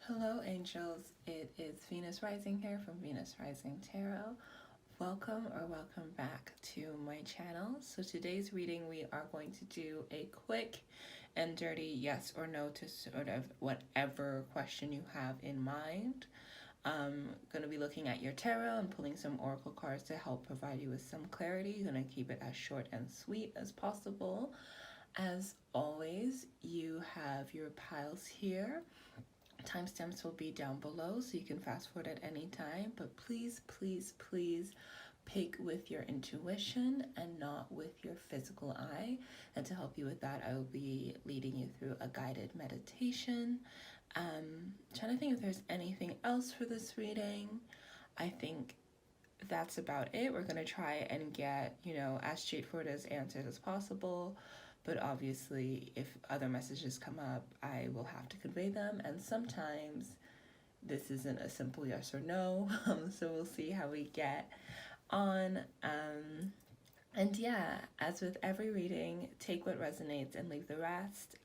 Hello, angels. It is Venus Rising here from Venus Rising Tarot. Welcome back to my channel. So today's reading, we are going to do a quick and dirty yes or no to sort of whatever question you have in mind. I'm going to be looking at your tarot and pulling some oracle cards to help provide you with some clarity. I'm going to keep it as short and sweet as possible. As always, you have your piles here. Timestamps will be down below so you can fast forward at any time, but please pick with your intuition and not with your physical eye. And to help you with that, I will be leading you through a guided meditation. Trying to think if there's anything else for this reading. I think that's about it. We're going to try and get, as straightforward as answers as possible. But obviously, if other messages come up, I will have to convey them. And sometimes this isn't a simple yes or no. So we'll see how we get on. And yeah, as with every reading, take what resonates and leave the rest.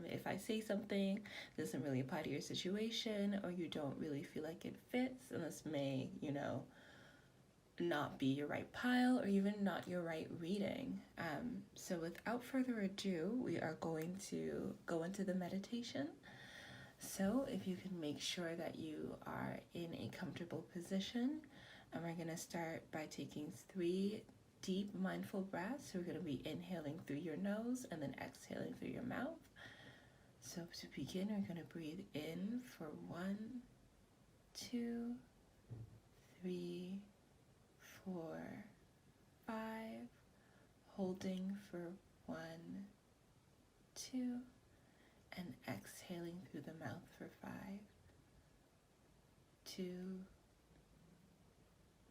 If I say something doesn't really apply to your situation or you don't really feel like it fits, and this may, not be your right pile or even not your right reading. So without further ado, we are going to go into the meditation. So if you can make sure that you are in a comfortable position, and we're going to start by taking 3 deep mindful breaths. So we're going to be inhaling through your nose and then exhaling through your mouth. So to begin, we're going to breathe in for 1, 2, 3, 4, 5, holding for 1, 2, and exhaling through the mouth for 5, 2,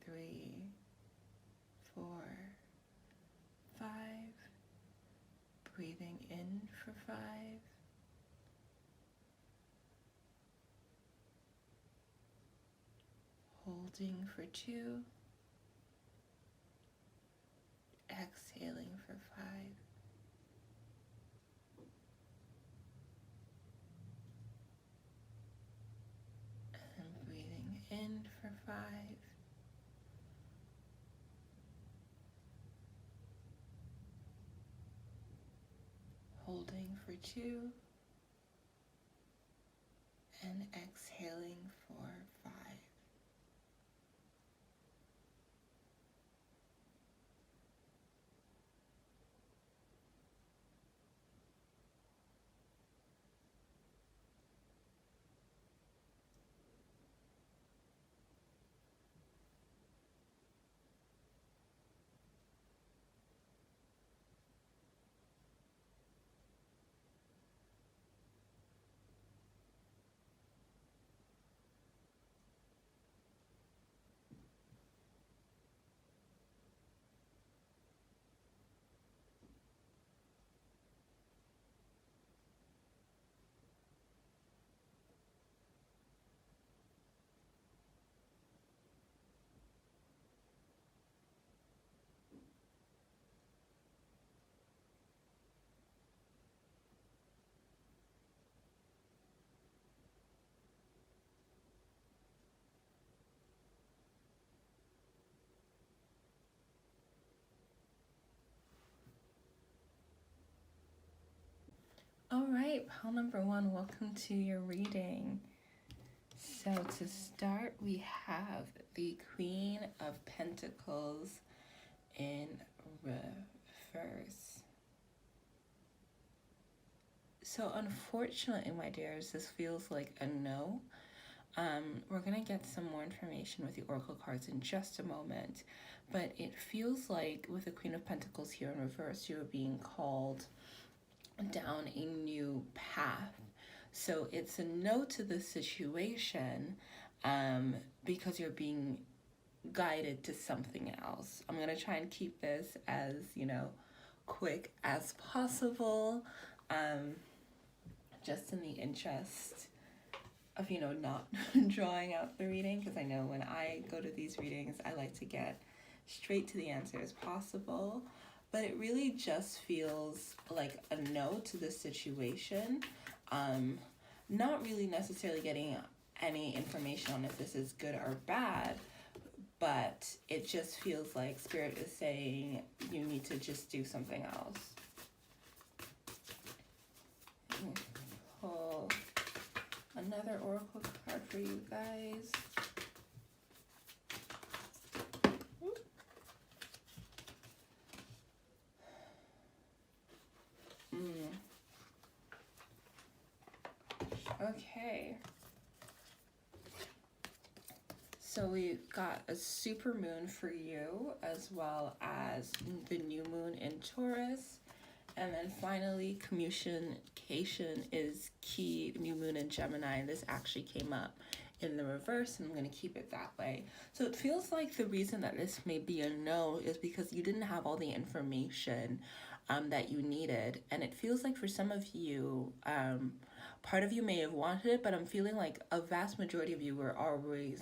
3, 4, 5, breathing in for 5, holding for 2, exhaling for 5, and breathing in for 5, holding for 2, and exhaling for 5. All right, pile number 1, welcome to your reading. So to start, we have the Queen of Pentacles in reverse. So unfortunately, my dears, this feels like a no. We're going to get some more information with the Oracle cards in just a moment, but it feels like with the Queen of Pentacles here in reverse, you're being called down a new path. So it's a no to the situation because you're being guided to something else. I'm going to try and keep this as, quick as possible, just in the interest of, not drawing out the reading, because I know when I go to these readings, I like to get straight to the answer as possible. But it really just feels like a no to the situation. Not really necessarily getting any information on if this is good or bad, but it just feels like Spirit is saying you need to just do something else. Pull another oracle card for you guys. Okay. So we've got a super moon for you, as well as the new moon in Taurus. And then finally, communication is key, new moon in Gemini. And this actually came up in the reverse, and I'm going to keep it that way. So it feels like the reason that this may be a no is because you didn't have all the information that you needed. And it feels like for some of you, part of you may have wanted it, but I'm feeling like a vast majority of you were already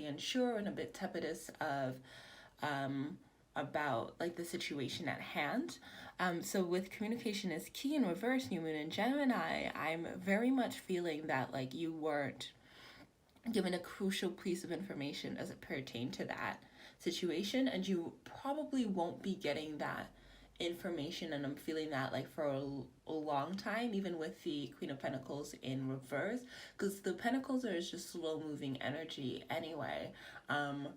unsure and a bit tepidous of about like the situation at hand. So with communication is key in reverse, new moon in Gemini, I'm very much feeling that like you weren't given a crucial piece of information as it pertained to that situation, and you probably won't be getting that information, and I'm feeling that like for a long time, even with the Queen of Pentacles in reverse, because the Pentacles are just slow moving energy anyway, and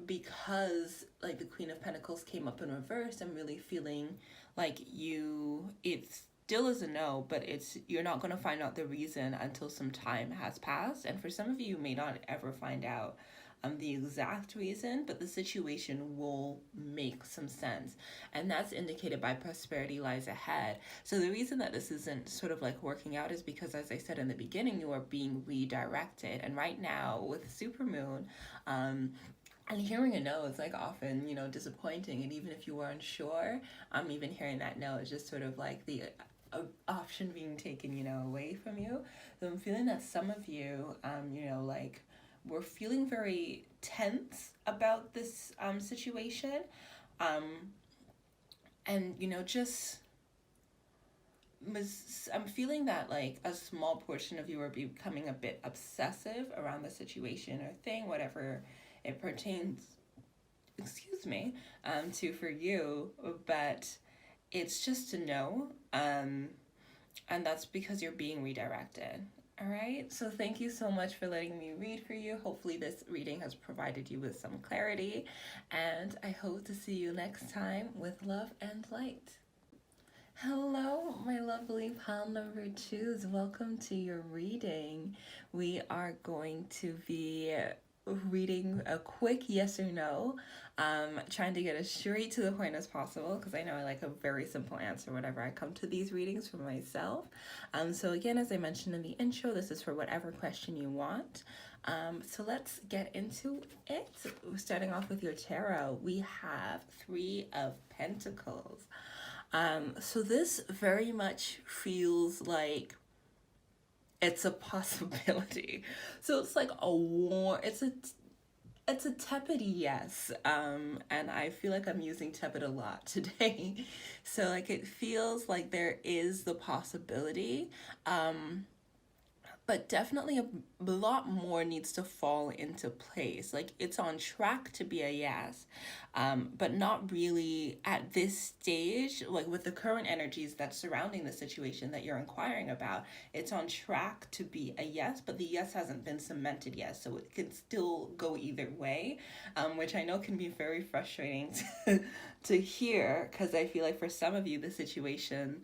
because like the Queen of Pentacles came up in reverse, I'm really feeling like it's still is a no, but you're not going to find out the reason until some time has passed, and for some of you, you may not ever find out the exact reason, but the situation will make some sense, and that's indicated by prosperity lies ahead. So the reason that this isn't sort of like working out is because, as I said in the beginning, you are being redirected, and right now with supermoon, and hearing a no is like often, disappointing, and even if you were unsure, even hearing that no is just sort of like the option being taken, away from you. So I'm feeling that some of you, like, we're feeling very tense about this situation, and I'm feeling that like a small portion of you are becoming a bit obsessive around the situation or thing, whatever it pertains, to for you, but it's just a no, and that's because you're being redirected. All right, so thank you so much for letting me read for you. Hopefully this reading has provided you with some clarity, and I hope to see you next time with love and light. Hello, my lovely pile number 2s. Welcome to your reading. We are going to be reading a quick yes or no, trying to get as straight to the point as possible, because I know I like a very simple answer whenever I come to these readings for myself. So again, as I mentioned in the intro, this is for whatever question you want. So let's get into it. Starting off with your tarot, we have 3 of Pentacles. So this very much feels like it's a possibility. So it's like it's a tepid yes, and I feel like I'm using tepid a lot today. So like it feels like there is the possibility, but definitely a lot more needs to fall into place. Like it's on track to be a yes, but not really at this stage. Like with the current energies that's surrounding the situation that you're inquiring about, it's on track to be a yes, but the yes hasn't been cemented yet. So it can still go either way, which I know can be very frustrating to hear, because I feel like for some of you, the situation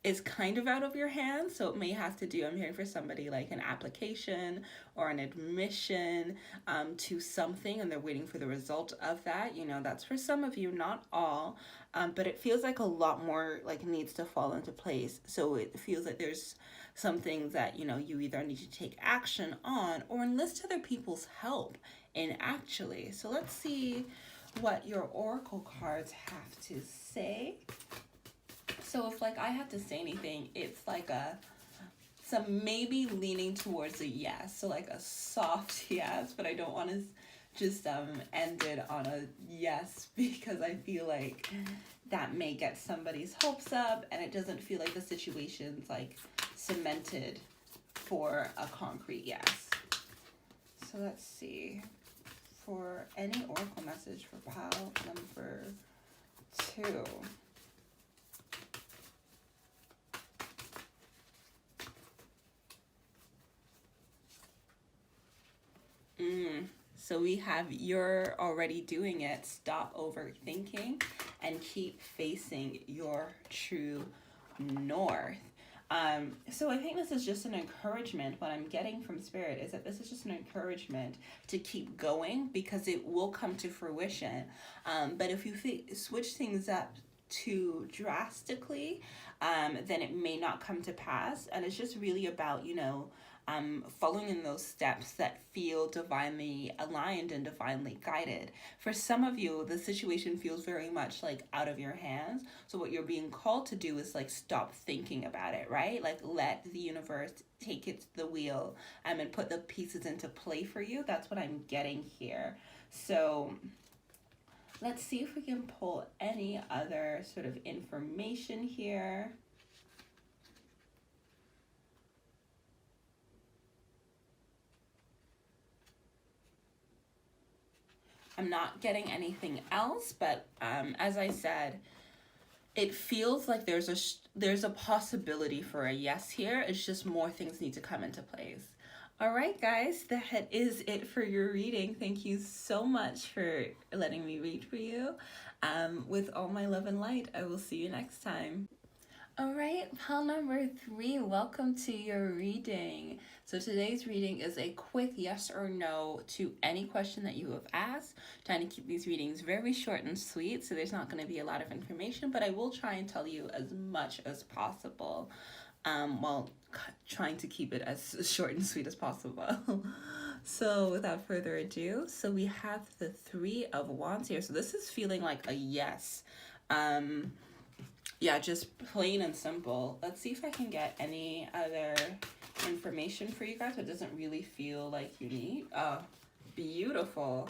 is kind of out of your hands. So it may have to do, I'm hearing for somebody like an application or an admission to something, and they're waiting for the result of that. That's for some of you, not all, but it feels like a lot more like needs to fall into place. So it feels like there's some things that, you either need to take action on or enlist other people's help in actually. So let's see what your oracle cards have to say. So if like I have to say anything, it's like some maybe leaning towards a yes. So like a soft yes, but I don't want to just end it on a yes, because I feel like that may get somebody's hopes up, and it doesn't feel like the situation's like cemented for a concrete yes. So let's see. For any oracle message for pile number 2. So we have you're already doing it. Stop overthinking and keep facing your true north. So I think this is just an encouragement. What I'm getting from Spirit is that this is just an encouragement to keep going because it will come to fruition. But if you switch things up too drastically, then it may not come to pass. And it's just really about, following in those steps that feel divinely aligned and divinely guided. For some of you, the situation feels very much like out of your hands. So what you're being called to do is like stop thinking about it, right? Like let the universe take it to the wheel and put the pieces into play for you. That's what I'm getting here. So let's see if we can pull any other sort of information here. I'm not getting anything else, but as I said, it feels like there's a possibility for a yes here. It's just more things need to come into place. All right, guys, that is it for your reading. Thank you so much for letting me read for you. With all my love and light, I will see you next time. All right, pile number 3, welcome to your reading. So today's reading is a quick yes or no to any question that you have asked. Trying to keep these readings very short and sweet, so there's not going to be a lot of information, but I will try and tell you as much as possible, while trying to keep it as short and sweet as possible. So without further ado, so we have the 3 of Wands here. So this is feeling like a yes. Yeah, just plain and simple. Let's see if I can get any other information for you guys that doesn't really feel like you need. Oh, beautiful.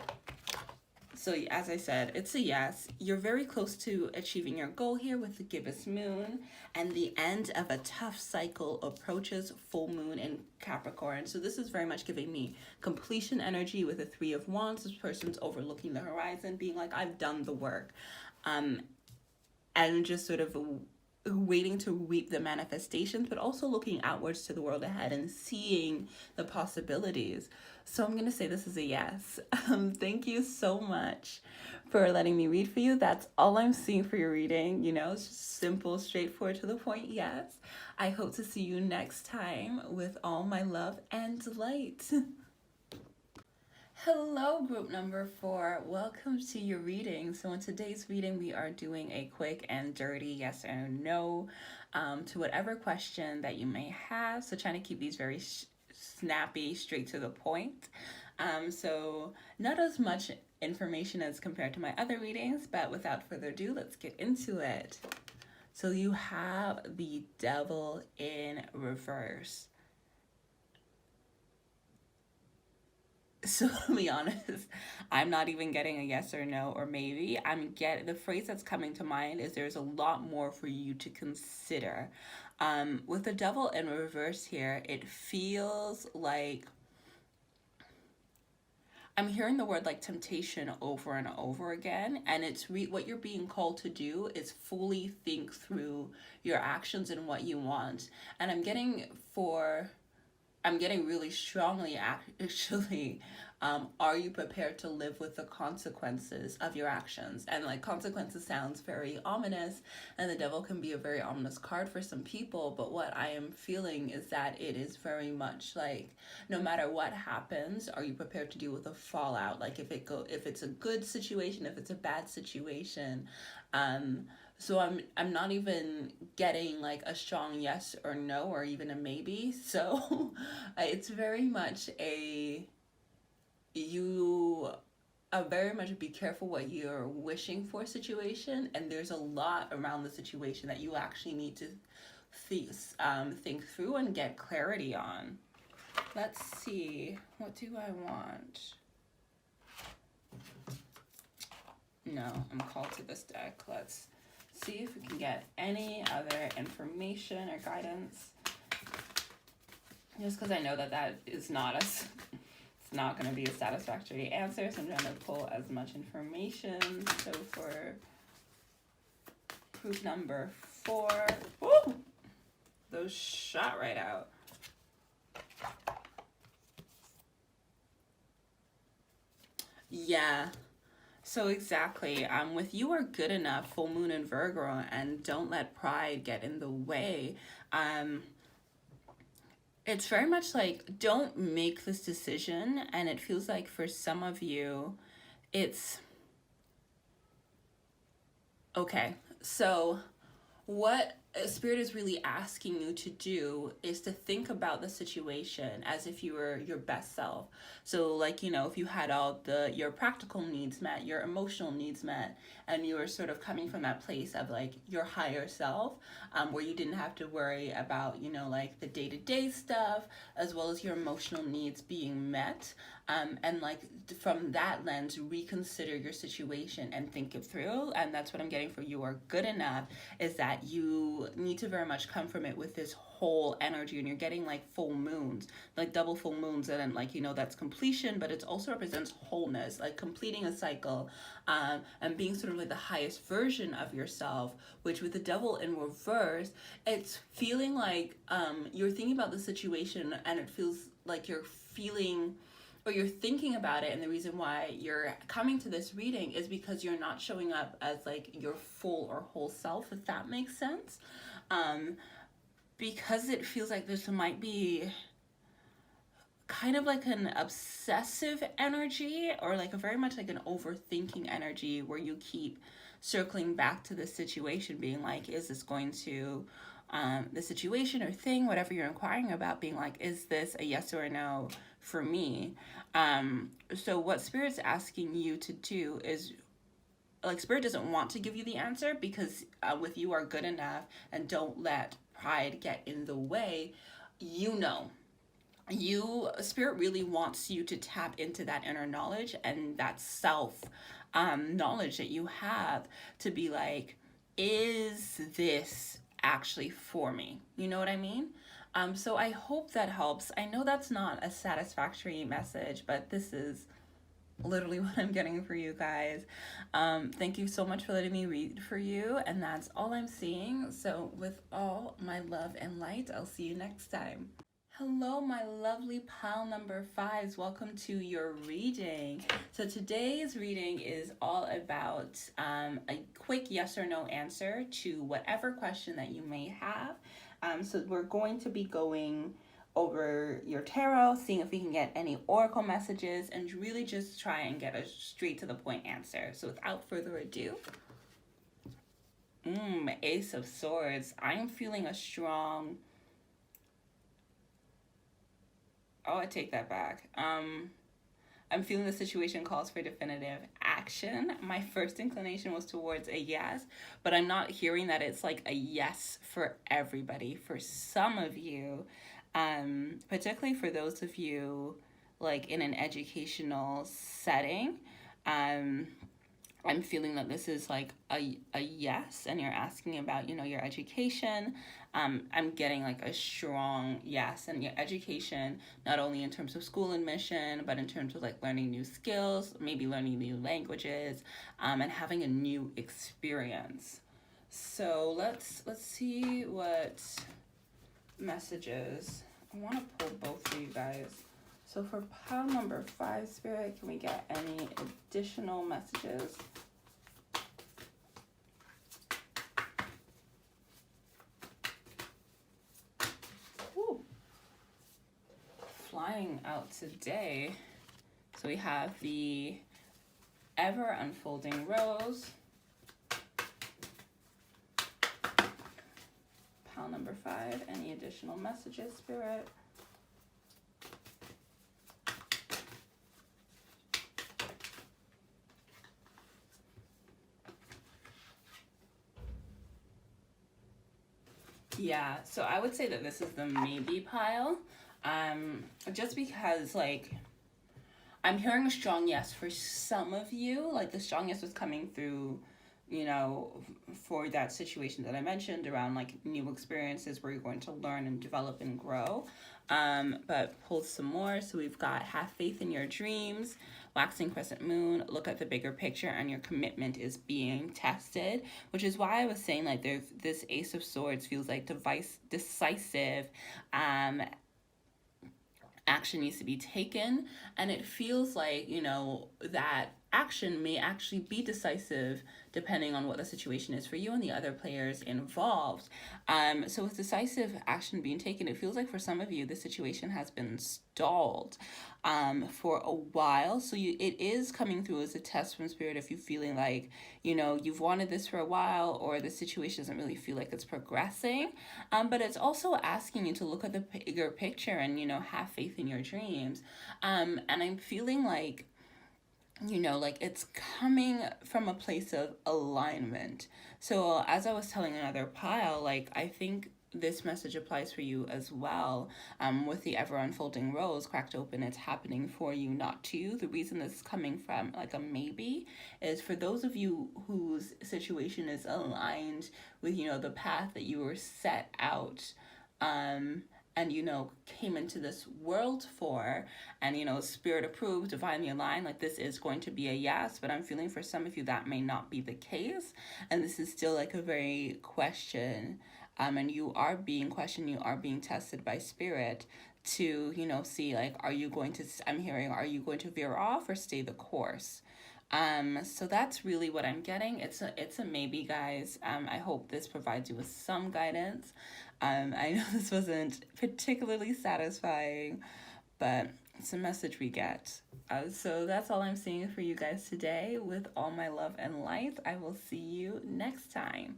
So as I said, it's a yes. You're very close to achieving your goal here with the gibbous moon, and the end of a tough cycle approaches full moon in Capricorn. So this is very much giving me completion energy with the 3 of Wands. This person's overlooking the horizon, being like, I've done the work. And just sort of waiting to reap the manifestations, but also looking outwards to the world ahead and seeing the possibilities. So I'm going to say this is a yes. Thank you so much for letting me read for you. That's all I'm seeing for your reading. It's just simple, straightforward, to the point yes. I hope to see you next time with all my love and light. Hello, group number 4. Welcome to your reading. So in today's reading, we are doing a quick and dirty yes or no to whatever question that you may have. So trying to keep these very snappy, straight to the point. So not as much information as compared to my other readings, but without further ado, let's get into it. So you have the Devil in reverse. So to be honest, I'm not even getting a yes or no or maybe. The phrase that's coming to mind is there's a lot more for you to consider. With the Devil in reverse here, it feels like I'm hearing the word like temptation over and over again, and it's what you're being called to do is fully think through your actions and what you want. And I'm getting really strongly, actually, are you prepared to live with the consequences of your actions? And like consequences sounds very ominous, and the Devil can be a very ominous card for some people, but what I am feeling is that it is very much like, no matter what happens, are you prepared to deal with the fallout? Like if it's a good situation, if it's a bad situation. So I'm not even getting like a strong yes or no or even a maybe. So it's very much very much be careful what you're wishing for situation, and there's a lot around the situation that you actually need to think through and get clarity on. Let's see, what do I want? No, I'm called to this deck. Let's see if we can get any other information or guidance. just because I know that that is not it's not going to be a satisfactory answer, so I'm trying to pull as much information. So for proof number 4, woo, those shot right out. Yeah. So exactly, with you are good enough, full moon in Virgo, and don't let pride get in the way. It's very much like, don't make this decision, and it feels like for some of you, it's okay. So what Spirit is really asking you to do is to think about the situation as if you were your best self. So like, if you had all your practical needs met, your emotional needs met, and you were sort of coming from that place of like your higher self, where you didn't have to worry about, like the day-to-day stuff, as well as your emotional needs being met. And like from that lens, reconsider your situation and think it through. And that's what I'm getting for you are good enough, is that you need to very much come from it with this whole energy, and you're getting like full moons, like double full moons, and then like, that's completion, but it also represents wholeness, like completing a cycle, and being sort of like the highest version of yourself, which with the devil in reverse, it's feeling like you're thinking about the situation, and it feels like you're feeling or you're thinking about it, and the reason why you're coming to this reading is because you're not showing up as like your full or whole self, if that makes sense. Because it feels like this might be kind of like an obsessive energy, or like a very much like an overthinking energy, where you keep circling back to the situation, being like, is this going to the situation or thing, whatever you're inquiring about, being like, is this a yes or a no for me? So what Spirit's asking you to do is, like, Spirit doesn't want to give you the answer, because with you are good enough, and don't let pride get in the way. Spirit really wants you to tap into that inner knowledge and that self knowledge that you have, to be like, is this actually for me? You know what I mean? So I hope that helps. I know that's not a satisfactory message, but this is literally what I'm getting for you guys. Thank you so much for letting me read for you, and that's all I'm seeing. So with all my love and light, I'll see you next time. Hello, my lovely pile number 5s. Welcome to your reading. So today's reading is all about a quick yes or no answer to whatever question that you may have. So we're going to be going over your tarot, seeing if we can get any oracle messages, and really just try and get a straight to the point answer. So without further ado, Ace of Swords. I am feeling a strong... Oh, I take that back. I'm feeling the situation calls for definitive action. My first inclination was towards a yes, but I'm not hearing that it's like a yes for everybody. For some of you, particularly for those of you like in an educational setting, I'm feeling that this is like a yes, and you're asking about, your education. I'm getting like a strong yes, and your education, not only in terms of school admission, but in terms of like learning new skills, maybe learning new languages, and having a new experience. So let's see what messages. I want to pull both for you guys. So for pile number 5, Spirit, can we get any additional messages? Ooh. Flying out today. So we have the ever unfolding rose. Pile number 5, any additional messages, Spirit? Yeah, so I would say that this is the maybe pile. Just because, like, I'm hearing a strong yes for some of you. Like, the strong yes was coming through, you know, for that situation that I mentioned around like new experiences where you're going to learn and develop and grow. But pull some more. So we've got have faith in your dreams, waxing crescent moon, look at the bigger picture, and your commitment is being tested, which is why I was saying like there's this Ace of Swords feels like decisive action needs to be taken, and it feels like, you know, that action may actually be decisive depending on what the situation is for you and the other players involved. So with decisive action being taken, it feels like for some of you the situation has been stalled for a while. So it is coming through as a test from spirit if you're feeling like, you know, you've wanted this for a while, or the situation doesn't really feel like it's progressing. But it's also asking you to look at the bigger picture and, you know, have faith in your dreams. And I'm feeling like, you know, like it's coming from a place of alignment. So as I was telling another pile, like I think this message applies for you as well. With the ever unfolding rose cracked open, it's happening for you, not to you. The reason this is coming from like a maybe is for those of you whose situation is aligned with, you know, the path that you were set out and, you know, came into this world for, and, you know, spirit approved, divinely aligned, like this is going to be a yes. But I'm feeling for some of you that may not be the case, and this is still like a very question, and you are being questioned, you are being tested by spirit to, you know, see like, are you going to, I'm hearing, are you going to veer off or stay the course? So that's really what I'm getting. It's a maybe, guys. I hope this provides you with some guidance. I know this wasn't particularly satisfying, but it's a message we get. So that's all I'm seeing for you guys today. With all my love and light, I will see you next time.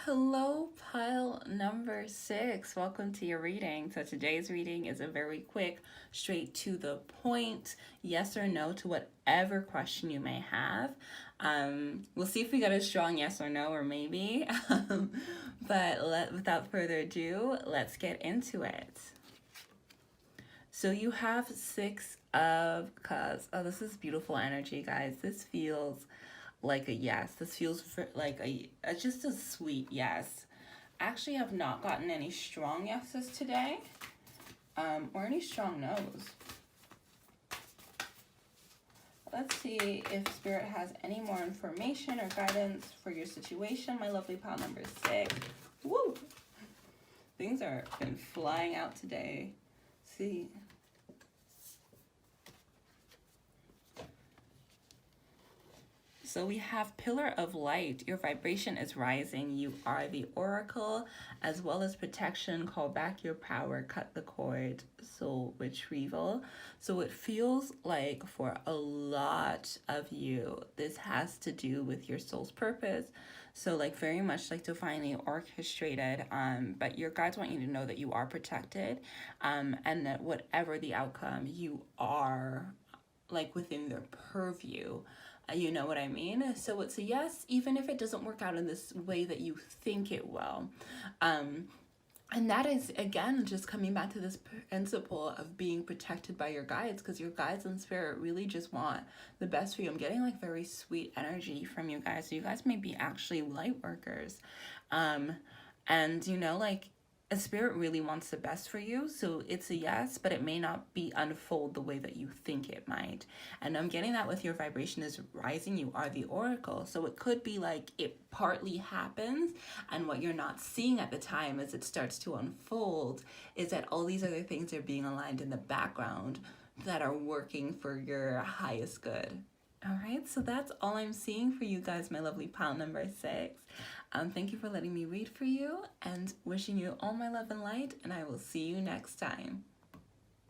Hello, pile number 6. Welcome to your reading. So today's reading is a very quick, straight to the point, yes or no to whatever question you may have. We'll see if we get a strong yes or no or maybe. But without further ado, let's get into it. So you have 6 of Cups. Oh, this is beautiful energy, guys. This feels like a yes. This feels like just a sweet yes. Actually, I've not gotten any strong yeses today, or any strong no's. Let's see if Spirit has any more information or guidance for your situation, my lovely pile number 6. Woo! Things are been flying out today. See. So we have Pillar of Light. Your vibration is rising. You are the Oracle, as well as protection. Call back your power. Cut the cord. Soul retrieval. So it feels like for a lot of you, this has to do with your soul's purpose. So like very much like divinely orchestrated. But your guides want you to know that you are protected, and that whatever the outcome, you are like within their purview. You know what I mean? So it's a yes, even if it doesn't work out in this way that you think it will. And that is, again, just coming back to this principle of being protected by your guides, because your guides and spirit really just want the best for you. I'm getting like very sweet energy from you guys. So you guys may be actually light workers. And, you know, like, a spirit really wants the best for you, so it's a yes, but it may not be unfold the way that you think it might. And I'm getting that with your vibration is rising, you are the Oracle. So it could be like it partly happens, and what you're not seeing at the time as it starts to unfold is that all these other things are being aligned in the background that are working for your highest good. All right, so that's all I'm seeing for you guys, my lovely pile number 6. Thank you for letting me read for you, and wishing you all my love and light, and I will see you next time.